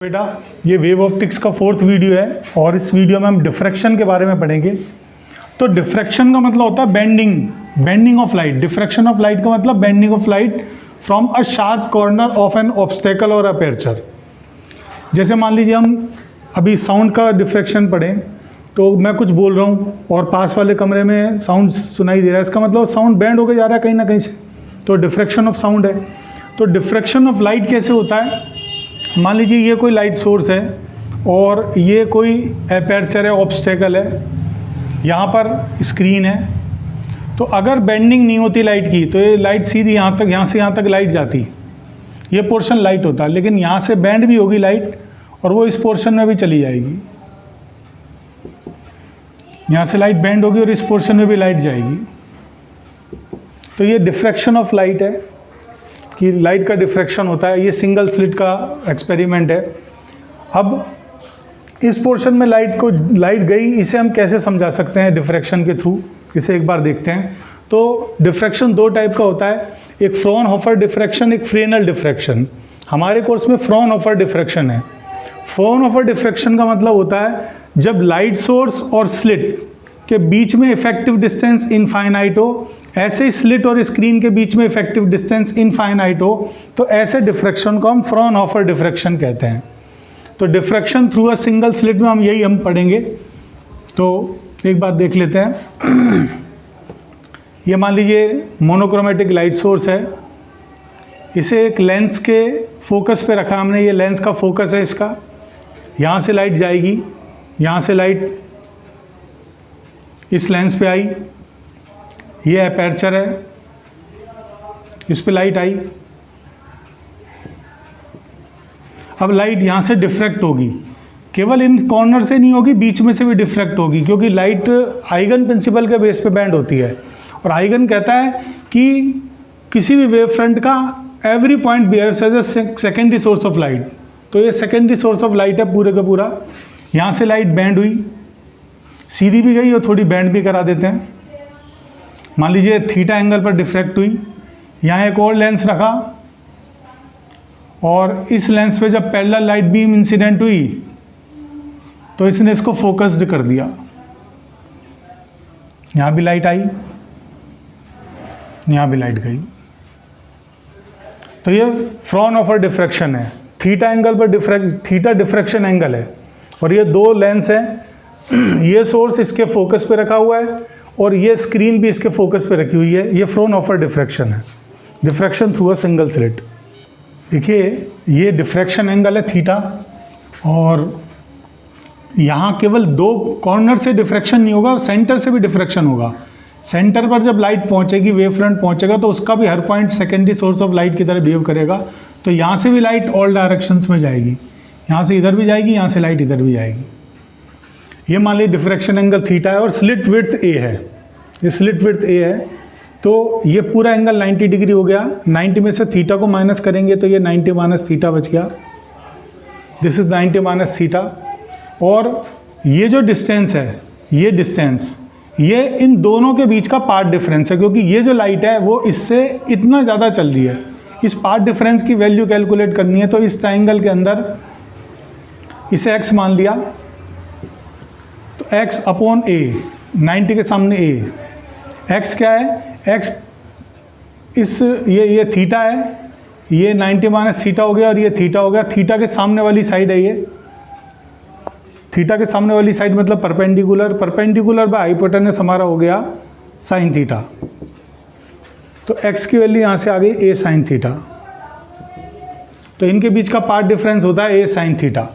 बेटा ये wave optics का 4th वीडियो है और इस वीडियो में हम डिफ्रैक्शन के बारे में पढ़ेंगे। तो डिफ्रैक्शन का मतलब होता है bending of light. Diffraction of light का मतलब bending of light from a sharp corner of N obstacle और अपर्चर। जैसे मान लीजिए हम अभी साउंड का डिफ्रैक्शन पढ़ें, तो मैं कुछ बोल रहा हूँ और पास वाले कमरे में साउंड सुनाई दे रहा है, इसका मतलब साउंड बेंड होकर जा रहा है कहीं ना कहीं से, तो डिफ्रैक्शन ऑफ साउंड है। तो डिफ्रैक्शन ऑफ लाइट कैसे होता है? मान लीजिए ये कोई लाइट सोर्स है और ये कोई अपर्चर है, ऑब्स्टेकल है, यहाँ पर स्क्रीन है। तो अगर बेंडिंग नहीं होती लाइट की तो ये लाइट सीधी यहाँ तक, यहाँ से यहाँ तक लाइट जाती, ये पोर्शन लाइट होता है। लेकिन यहाँ से बेंड भी होगी लाइट और वो इस पोर्शन में भी चली जाएगी। यहाँ से लाइट बेंड होगी और इस पोर्शन में भी लाइट जाएगी। तो ये डिफ्रैक्शन ऑफ लाइट है कि लाइट का डिफ्रैक्शन होता है। ये सिंगल स्लिट का एक्सपेरिमेंट है। अब इस पोर्शन में लाइट गई, इसे हम कैसे समझा सकते हैं डिफ्रैक्शन के थ्रू, इसे एक बार देखते हैं। तो डिफ्रैक्शन दो टाइप का होता है, एक फ्रॉनहोफर डिफ्रैक्शन, एक फ्रेनेल डिफ्रैक्शन। हमारे कोर्स में फ्रॉनहोफर डिफ्रैक्शन है। फ्रॉनहोफर डिफ्रैक्शन का मतलब होता है जब लाइट सोर्स और स्लिट के बीच में इफेक्टिव डिस्टेंस इनफाइनाइट हो, ऐसे ही स्लिट और स्क्रीन के बीच में इफेक्टिव डिस्टेंस इनफाइनाइट हो, तो ऐसे डिफ्रैक्शन को हम फ्रॉनहोफर डिफ्रैक्शन कहते हैं। तो diffraction through a single slit में हम पढ़ेंगे। तो एक बात देख लेते हैं। ये मान लीजिए मोनोक्रोमेटिक लाइट सोर्स है, इसे एक लेंस के फोकस पे रखा हमने। ये लेंस का फोकस है इसका। यहाँ से लाइट जाएगी, यहाँ से लाइट इस लेंस पे आई, ये अपर्चर है, इस पे लाइट आई। अब लाइट यहाँ से डिफ्रैक्ट होगी, केवल इन कॉर्नर से नहीं होगी, बीच में से भी डिफ्रैक्ट होगी, क्योंकि लाइट आइगन प्रिंसिपल के बेस पे बैंड होती है। और आइगन कहता है कि किसी भी वेव फ्रंट का every point behaves as a secondary source of light. तो ये सेकेंडरी सोर्स ऑफ लाइट है पूरे का पूरा। यहाँ से लाइट बैंड हुई, सीधी भी गई और थोड़ी बैंड भी करा देते हैं। मान लीजिए थीटा एंगल पर डिफ्रैक्ट हुई, यहाँ एक और लेंस रखा और इस लेंस पे जब पैरेलल लाइट बीम इंसिडेंट हुई तो इसने इसको फोकस्ड कर दिया। यहाँ भी लाइट आई, यहाँ भी लाइट गई। तो ये फ्रॉनहोफर डिफ्रैक्शन है। थीटा एंगल पर थीटा डिफ्रैक्शन एंगल है और ये दो लेंस हैं। ये सोर्स इसके फोकस पे रखा हुआ है और ये स्क्रीन भी इसके फोकस पे रखी हुई है। ये फ्रॉनहोफर डिफ्रैक्शन है, diffraction through a single slit. देखिए ये डिफ्रैक्शन एंगल है थीटा, और यहाँ केवल दो कॉर्नर से डिफ्रैक्शन नहीं होगा, सेंटर से भी डिफ्रैक्शन होगा। सेंटर पर जब लाइट पहुँचेगी, वेव फ्रंट पहुँचेगा, तो उसका भी हर point secondary source of light की तरह बिहेव करेगा। तो यहाँ से भी लाइट ऑल डायरेक्शंस में जाएगी, यहाँ से इधर भी जाएगी, यहाँ से लाइट इधर भी जाएगी। ये मान लीजिए डिफ्रैक्शन एंगल थीटा है और स्लिट विड्थ ए है। ये स्लिट विड्थ ए है, तो ये पूरा एंगल 90 डिग्री हो गया। 90 में से थीटा को माइनस करेंगे तो ये 90 माइनस थीटा बच गया। This is 90 minus theta. और ये जो डिस्टेंस है, ये डिस्टेंस, ये इन दोनों के बीच का पार्ट डिफरेंस है, क्योंकि ये जो लाइट है वो इससे इतना ज़्यादा चल रही है। इस पार्ट डिफरेंस की वैल्यू कैलकुलेट करनी है, तो इस ट्राइंगल के अंदर इसे x मान लिया, तो x अपॉन a, 90 के सामने a। x क्या है? x इस ये थीटा है, ये 90 माइनस थीटा हो गया और ये थीटा हो गया। थीटा के सामने वाली साइड है, ये थीटा के सामने वाली साइड मतलब परपेंडिकुलर बाय हाइपोटेनस हमारा हो गया साइन थीटा। तो x की वैल्यू यहाँ से आ गई a साइन थीटा। तो इनके बीच का पार्ट डिफरेंस होता है a साइन थीटा।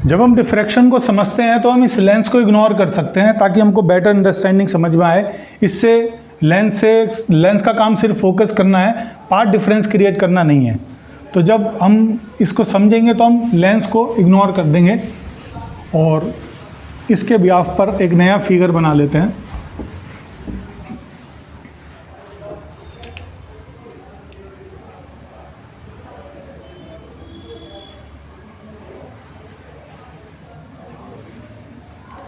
जब हम डिफ्रैक्शन को समझते हैं तो हम इस लेंस को इग्नोर कर सकते हैं ताकि हमको बेटर अंडरस्टैंडिंग समझ में आए। इससे लेंस का काम सिर्फ फोकस करना है, पार्ट डिफरेंस क्रिएट करना नहीं है। तो जब हम इसको समझेंगे तो हम लेंस को इग्नोर कर देंगे। और इसके बिहाफ पर एक नया फिगर बना लेते हैं।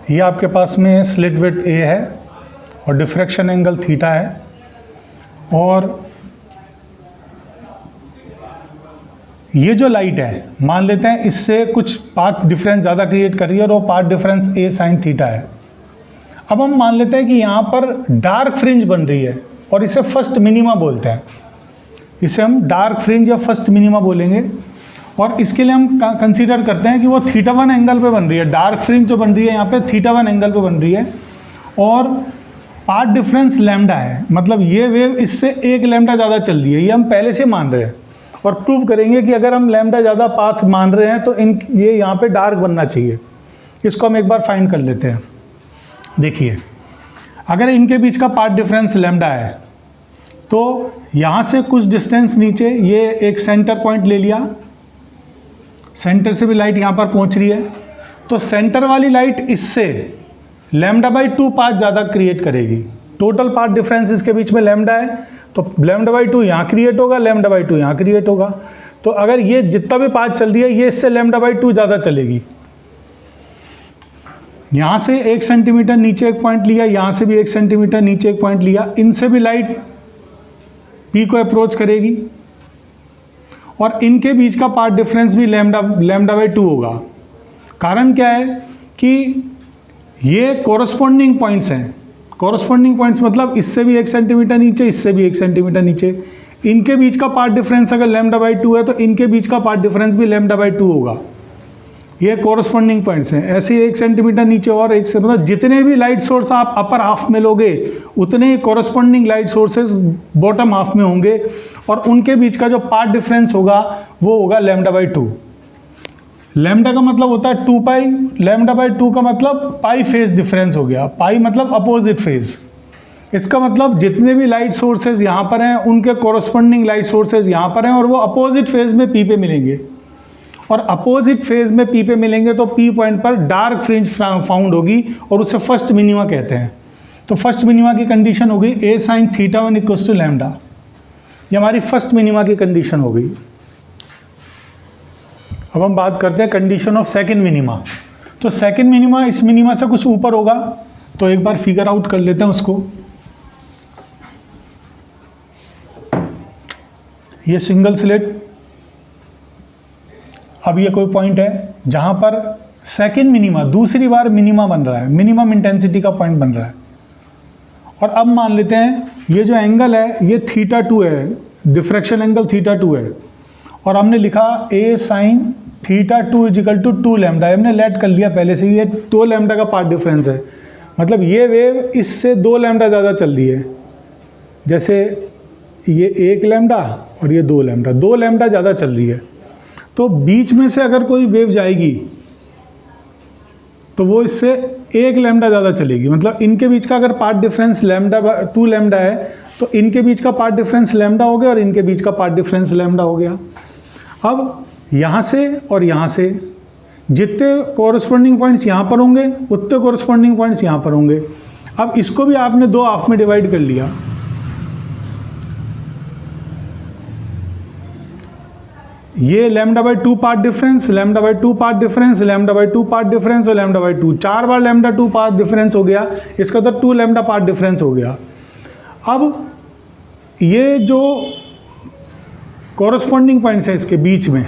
ये आपके पास में स्लिट विड्थ ए है और डिफ्रैक्शन एंगल थीटा है, और ये जो लाइट है मान लेते हैं इससे कुछ पाथ डिफरेंस ज़्यादा क्रिएट कर रही है और वो पाथ डिफरेंस ए साइन थीटा है। अब हम मान लेते हैं कि यहाँ पर डार्क फ्रिंज बन रही है और इसे फर्स्ट मिनिमा बोलते हैं, इसे हम डार्क फ्रिंज या फर्स्ट मिनिमा बोलेंगे। और इसके लिए हम कंसीडर करते हैं कि वो θ1 एंगल पे बन रही है, डार्क फ्रिंज जो बन रही है यहाँ पे θ1 एंगल पे बन रही है और पाथ डिफरेंस लैम्डा है, मतलब ये वेव इससे 1 लैम्डा ज़्यादा चल रही है, ये हम पहले से मान रहे हैं और प्रूव करेंगे कि अगर हम लैम्डा ज़्यादा पाथ मान रहे हैं तो ये यहाँ पे डार्क बनना चाहिए। इसको हम एक बार फाइंड कर लेते हैं। देखिए अगर इनके बीच का पाथ डिफरेंस लैम्डा है तो यहाँ से कुछ डिस्टेंस नीचे ये एक सेंटर पॉइंट ले लिया, सेंटर से भी लाइट यहाँ पर पहुँच रही है, तो सेंटर वाली लाइट इससे λ/2 पाथ ज़्यादा क्रिएट करेगी। टोटल पाथ डिफरेंस इसके बीच में लैम्डा है तो λ/2 यहाँ क्रिएट होगा, λ/2 यहाँ क्रिएट होगा। तो अगर ये जितना भी पाथ चल रही है ये इससे λ/2 ज़्यादा चलेगी। यहाँ से 1 सेंटीमीटर नीचे एक पॉइंट लिया, यहाँ से भी 1 सेंटीमीटर नीचे एक पॉइंट लिया, इनसे भी लाइट P को अप्रोच करेगी और इनके बीच का पाथ डिफरेंस भी λ/2 होगा। कारण क्या है कि ये कोरस्पॉन्डिंग पॉइंट्स हैं, कोरस्पॉन्डिंग पॉइंट्स मतलब इससे भी 1 सेंटीमीटर नीचे, इससे भी 1 सेंटीमीटर नीचे, इनके बीच का पाथ डिफरेंस अगर λ/2 है तो इनके बीच का पाथ डिफरेंस भी λ/2 होगा। ये कोरस्पॉन्डिंग पॉइंट्स हैं। ऐसे ही 1 सेंटीमीटर नीचे और 1 से, मतलब जितने भी लाइट सोर्स आप अपर हाफ में लोगे उतने ही corresponding light sources bottom half में होंगे और उनके बीच का जो पाथ डिफरेंस होगा वो होगा λ/2। लैम्डा का मतलब होता है 2 पाई, λ/2 का मतलब पाई फेज डिफरेंस हो गया, पाई मतलब अपोजिट फेज। इसका मतलब जितने भी लाइट सोर्सेज यहाँ पर हैं उनके कोरस्पॉन्डिंग लाइट सोर्सेज यहाँ पर हैं और वो अपोजिट फेज में P पे मिलेंगे और अपोजिट फेज में P पे मिलेंगे तो P पॉइंट पर डार्क फ्रिंज फाउंड होगी और उसे फर्स्ट मिनिमा कहते हैं। तो फर्स्ट मिनिमा की कंडीशन हो गई A sin θ1 = लैम्डा, ये हमारी फर्स्ट मिनिमा की कंडीशन हो गई। अब हम बात करते हैं कंडीशन ऑफ सेकंड मिनिमा। तो सेकंड मिनिमा इस मिनिमा से कुछ ऊपर होगा, तो एक बार फिगर आउट कर लेते हैं उसको। ये सिंगल स्लिट, अब ये कोई पॉइंट है जहां पर सेकंड मिनिमा दूसरी बार मिनिमा बन रहा है, मिनिमम इंटेंसिटी का पॉइंट बन रहा है। और अब मान लेते हैं ये जो एंगल है ये θ2 है, डिफ्रैक्शन एंगल θ2 है और हमने लिखा A sin θ2 = 2 लैम्डा, हमने लेट कर लिया पहले से, ये 2 लैम्डा का पाथ डिफरेंस है, मतलब ये वेव इससे 2 लैम्डा ज़्यादा चल रही है। जैसे ये 1 लैम्डा और ये 2 लैम्डा, 2 लैम्डा ज़्यादा चल रही है। तो बीच में से अगर कोई वेव जाएगी तो वो इससे 1 लैम्डा ज़्यादा चलेगी, मतलब इनके बीच का अगर पाथ डिफरेंस 2 लैम्डा है तो इनके बीच का पाथ डिफरेंस लैम्डा हो गया और इनके बीच का पाथ डिफरेंस लैम्डा हो गया। अब यहाँ से और यहाँ से जितने कोरस्पॉन्डिंग पॉइंट्स यहाँ पर होंगे उतने कोरस्पॉन्डिंग पॉइंट्स यहाँ पर होंगे। अब इसको भी आपने 2 हाफ में डिवाइड कर लिया, ये λ/2 path difference, λ/2 path difference, λ/2 path difference और λ/2, 4 बार λ/2 पाथ डिफरेंस हो गया, इसका तो 2 लैम्डा पाथ डिफरेंस हो गया। अब ये जो कोरस्पॉन्डिंग पॉइंट्स हैं इसके बीच में,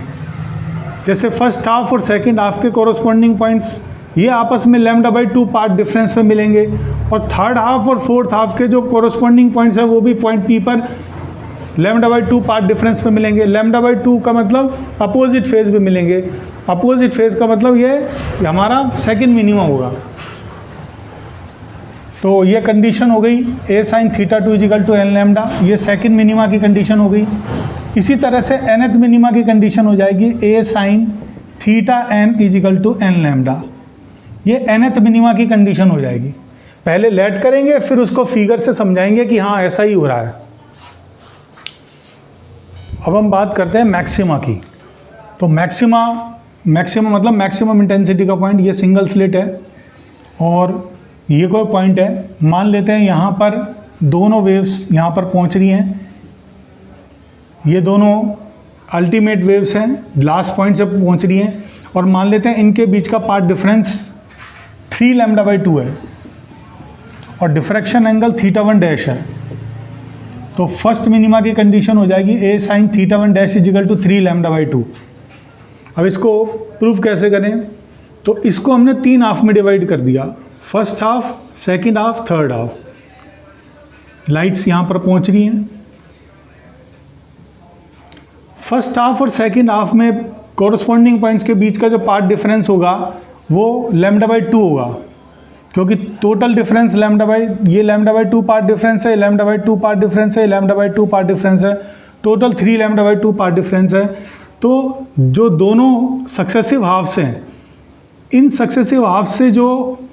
जैसे फर्स्ट हाफ और सेकंड हाफ के कोरस्पॉन्डिंग पॉइंट्स ये आपस में λ/2 पाथ डिफरेंस में मिलेंगे और थर्ड हाफ और फोर्थ हाफ के जो कोरस्पॉन्डिंग पॉइंट्स हैं वो भी पॉइंट P पर λ/2 पाथ डिफरेंस पे मिलेंगे। λ/2 का मतलब अपोजिट फेज में मिलेंगे, अपोजिट फेज का मतलब ये हमारा सेकंड मिनिमा होगा। तो ये कंडीशन हो गई A sin θ2 = n लैम्डा, ये सेकंड मिनिमा की कंडीशन हो गई। इसी तरह से nth मिनिमा की कंडीशन हो जाएगी A sin θn = n lambda, ये nth मिनिमा की कंडीशन हो जाएगी। पहले लेट करेंगे फिर उसको फिगर से समझाएंगे कि हाँ ऐसा ही हो रहा है। अब हम बात करते हैं मैक्सिमा की। तो मैक्सिमा मतलब मैक्सिमम इंटेंसिटी का पॉइंट, ये सिंगल स्लिट है और ये कोई पॉइंट है, मान लेते हैं यहाँ पर दोनों वेव्स यहाँ पर पहुँच रही हैं, ये दोनों अल्टीमेट वेव्स हैं, लास्ट पॉइंट से पहुँच रही हैं और मान लेते हैं इनके बीच का पाथ डिफरेंस 3 λ/2 है और डिफ्रैक्शन एंगल θ1 डैश है। तो फर्स्ट मिनिमा की कंडीशन हो जाएगी a sine theta one dash is equal to 3 lambda by 2। अब इसको प्रूफ कैसे करें, तो इसको हमने 3 हाफ में डिवाइड कर दिया, first half, second half, third half. Lights यहाँ पर पहुँच रही हैं। फर्स्ट हाफ और सेकंड हाफ में कोरस्पॉन्डिंग पॉइंट्स के बीच का जो पार्ट डिफरेंस होगा वो लैम्डा बाई 2 होगा, क्योंकि टोटल डिफरेंस लैम्डा बाई, ये लैम्डा बाई 2 पार्ट डिफरेंस है, लैम्डा बाई 2 पार्ट डिफरेंस है, लैम्डा बाई 2 पार्ट डिफरेंस है, total 3 lambda by 2 path difference है। तो जो दोनों सक्सेसिव हाफ्स हैं, इन सक्सेसिव हाफ से जो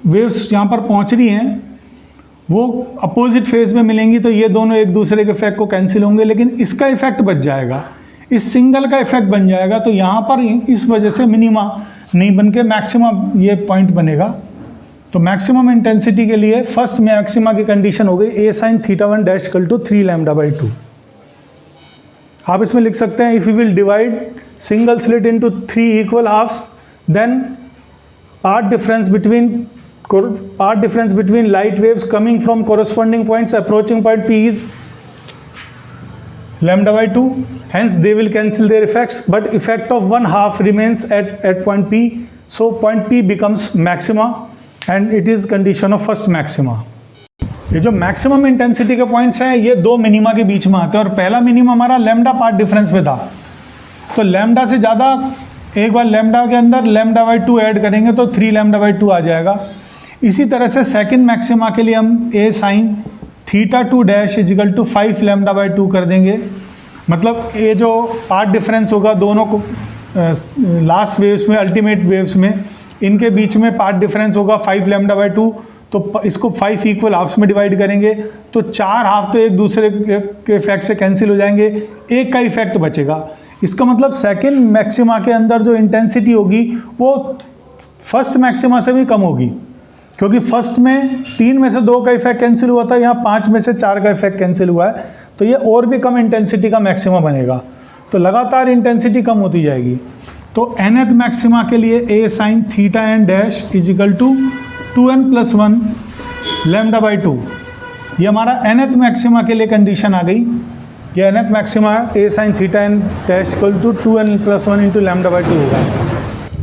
वेव्स यहाँ पर पहुँच रही हैं वो अपोजिट फेज में मिलेंगी, तो ये दोनों एक दूसरे के इफेक्ट को कैंसिल होंगे, लेकिन इसका इफेक्ट बच जाएगा, इस सिंगल का इफेक्ट बन जाएगा। तो यहाँ पर इस वजह से मिनिमा नहीं बन के मैक्सिमा ये पॉइंट बनेगा। तो मैक्सिमम इंटेंसिटी के लिए फर्स्ट मैक्सिमा की कंडीशन हो गई a sine theta one dash equal to 3 lambda by 2। आप इसमें लिख सकते हैं if you will divide single slit into 3 equal halves, then part difference between light waves coming from corresponding points approaching point P is lambda by 2, hence they will cancel their effects, but effect of one half remains at point P, so point P becomes maxima and it is condition of first maxima। ये जो maximum intensity के points हैं ये 2 minima के बीच में आते हैं, और पहला मिनिमा हमारा लैम्डा पार्ट डिफरेंस में था, तो लैम्डा से ज़्यादा एक बार लैम्डा के अंदर लैम्डा बाई 2 ऐड करेंगे तो 3 लैम्डा बाई 2 आ जाएगा। इसी तरह से सेकंड मैक्सिमा के लिए हम a sine theta 2 dash is equal to 5 lambda by 2 कर देंगे, मतलब ये जो पार्ट डिफरेंस होगा दोनों को लास्ट वेव्स में, अल्टीमेट वेव्स में, इनके बीच में पार्ट डिफरेंस होगा 5 लैम्डा बाई 2, तो इसको 5 इक्वल हाफ्स में डिवाइड करेंगे तो 4 हाफ तो एक दूसरे के इफेक्ट से कैंसिल हो जाएंगे, एक का इफेक्ट बचेगा। इसका मतलब सेकेंड मैक्सिमा के अंदर जो इंटेंसिटी होगी वो फर्स्ट मैक्सिमा से भी कम होगी, क्योंकि फर्स्ट में 3 में से 2 का इफेक्ट कैंसिल हुआ था, यहाँ 5 में से 4 का इफेक्ट कैंसिल हुआ है, तो ये और भी कम इंटेंसिटी का मैक्सिमा बनेगा। तो लगातार इंटेंसिटी कम होती जाएगी। तो nth मैक्सिमा के लिए a sine theta N dash is equal to 2n+1 lambda by 2, ये हमारा nth मैक्सिमा के लिए कंडीशन आ गई। ये nth maxima a sine theta N dash equal to 2n+1 into lambda by 2 होगा।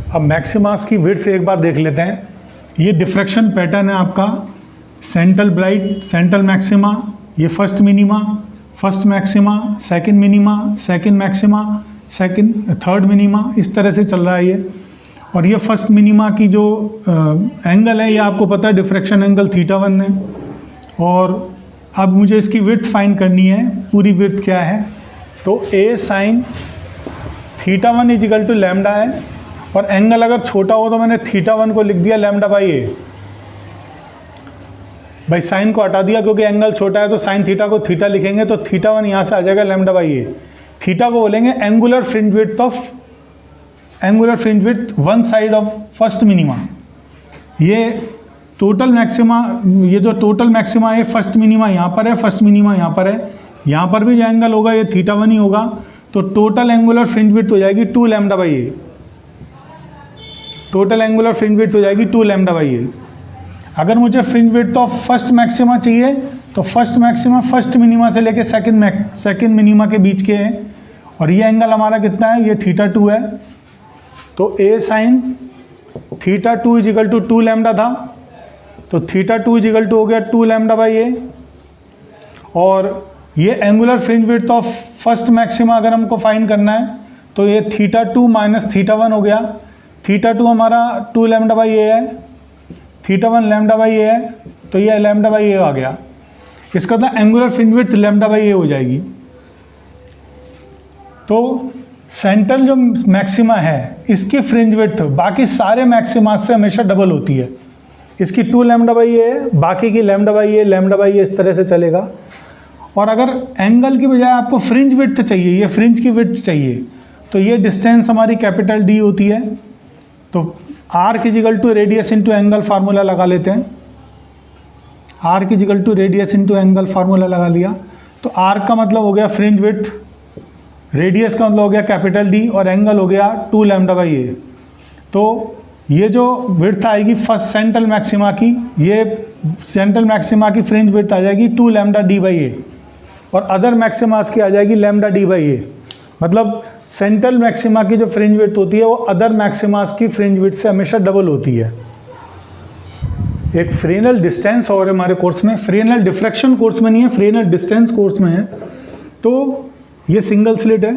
अब मैक्सिमास की विड्थ एक बार देख लेते हैं। ये डिफ्रैक्शन पैटर्न है आपका, सेंट्रल ब्राइट, सेंट्रल मैक्सिमा, ये first minima, first maxima, second minima, second maxima, third minima, इस तरह से चल रहा है ये। और ये फर्स्ट मिनिमा की जो एंगल है ये आपको पता है डिफ्रैक्शन एंगल थीटा 1 है। और अब मुझे इसकी विड्थ फाइंड करनी है, पूरी विड्थ क्या है, तो a sine theta 1 is equal to lambda है, और एंगल अगर छोटा हो तो मैंने थीटा 1 को लिख दिया लैम्डा बाई ए, भाई साइन को हटा दिया क्योंकि एंगल छोटा है, तो साइन थीटा को थीटा लिखेंगे तो थीटा 1 यहाँ से आ जाएगा लैम्डा बाई ए। थीटा को बोलेंगे angular fringe width one side of first minima. ये टोटल मैक्सिमा, ये जो टोटल मैक्सिमा है फर्स्ट मिनिमा यहाँ पर है, फर्स्ट मिनिमा यहाँ पर है, यहाँ पर भी जो एंगल होगा ये थीटा 1 ही होगा, तो टोटल एंगुलर फ्रिंज विड्थ हो जाएगी 2 lambda by A. Total angular fringe width हो जाएगी 2 लैम्डा बाई ए। अगर मुझे fringe width of first maxima चाहिए तो फर्स्ट मैक्सिमा फर्स्ट मिनिमा से लेके सेकंड मिनिमा के बीच के हैं, और ये एंगल हमारा कितना है, ये थीटा 2 है, तो a sine theta 2 is equal to 2 lambda था, तो थीटा 2 इजिकल टू हो गया 2 लैम्डा बाई ए। और ये angular fringe width of first maxima अगर हमको फाइंड करना है तो ये थीटा 2 माइनस थीटा 1 हो गया। थीटा 2 हमारा 2 लैम्डा बाई ए है, थीटा 1 लैम्डा बाई ए है, तो ये लैम्डा बाई ए आ गया। इसका मतलब angular fringe width lambda by a हो जाएगी। तो सेंट्रल जो मैक्सिमा है इसकी फ्रिंज विड्थ बाकी सारे मैक्सिमा से हमेशा डबल होती है। इसकी 2 लैम्डा बाई ए है, बाकी की लैम्डा बाई ए, इस तरह से चलेगा। और अगर एंगल की बजाय आपको फ्रिंज विड्थ चाहिए, ये फ्रिंज की विड्थ चाहिए, तो ये डिस्टेंस हमारी कैपिटल डी होती है। तो arc is equal to radius into angle formula लगा लेते हैं। Arc is equal to radius into angle formula लगा लिया, तो आर्क का मतलब हो गया फ्रिंज विड्थ, रेडियस का मतलब हो गया कैपिटल डी, और एंगल हो गया 2 लैम्डा बाई ए। तो ये जो विड्थ आएगी फर्स्ट सेंट्रल मैक्सिमा की, ये सेंट्रल मैक्सिमा की फ्रिंज विड्थ आ जाएगी 2 लैम्डा डी बाई ए। और अदर मैक्सिमास की आ जाएगी लैम्डा डी बाई ए। मतलब सेंट्रल मैक्सिमा की जो फ्रिंज विड्थ होती है वो अदर मैक्सिमास की फ्रिंज विड्थ से हमेशा डबल होती है। एक फ्रेनल डिस्टेंस और हमारे कोर्स में, फ्रेनल डिफ्रैक्शन कोर्स में नहीं है, फ्रेनल डिस्टेंस कोर्स में है। तो ये सिंगल स्लिट है,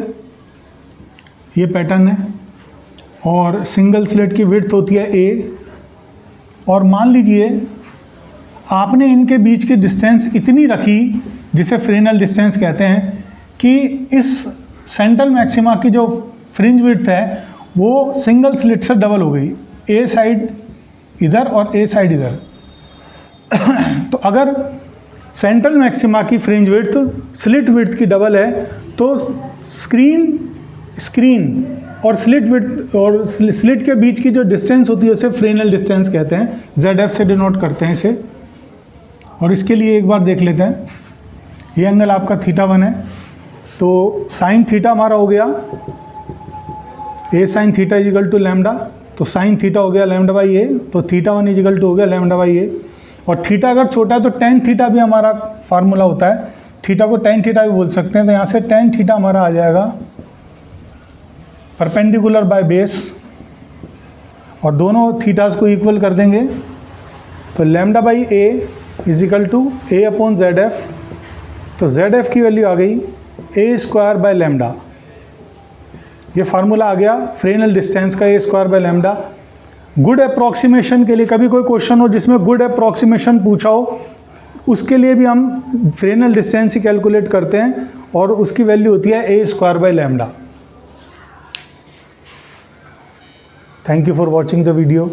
ये पैटर्न है, और सिंगल स्लिट की विड्थ होती है ए। और मान लीजिए आपने इनके बीच की डिस्टेंस इतनी रखी जिसे फ्रेनल डिस्टेंस कहते हैं कि इस सेंट्रल मैक्सिमा की जो फ्रिंज विड्थ है वो सिंगल स्लिट से डबल हो गई, ए साइड इधर और ए साइड इधर। तो अगर सेंट्रल मैक्सिमा की फ्रिंज विड्थ स्लिट विड्थ की डबल है तो स्क्रीन और स्लिट विड्थ और स्लिट के बीच की जो डिस्टेंस होती है उसे फ्रेनल डिस्टेंस कहते हैं, ZF से डिनोट करते हैं इसे। और इसके लिए एक बार देख लेते हैं, ये एंगल आपका θ1 है, तो साइन थीटा हमारा हो गया a sine theta is equal to lambda, तो साइन थीटा हो गया लैम्डा बाई ए, तो θ1 इजिकल टू हो गया लैम्डा बाई ए। और थीटा अगर छोटा है तो टेन थीटा भी हमारा फार्मूला होता है, थीटा को टेन थीटा भी बोल सकते हैं। तो यहाँ से टेन थीटा हमारा आ जाएगा परपेंडिकुलर बाय बेस, और दोनों थीटास को इक्वल कर देंगे तो lambda by a is equal to a upon ZF। तो ZF की वैल्यू आ गई ए स्क्वायर बाय लैम्डा। ये फार्मूला आ गया फ्रेनल डिस्टेंस का, a square by lambda. Good approximation के लिए, कभी कोई क्वेश्चन हो जिसमें गुड अप्रॉक्सीमेशन पूछा हो, उसके लिए भी हम फ्रेनल डिस्टेंस ही कैलकुलेट करते हैं और उसकी वैल्यू होती है a square by lambda. Thank you for watching the video.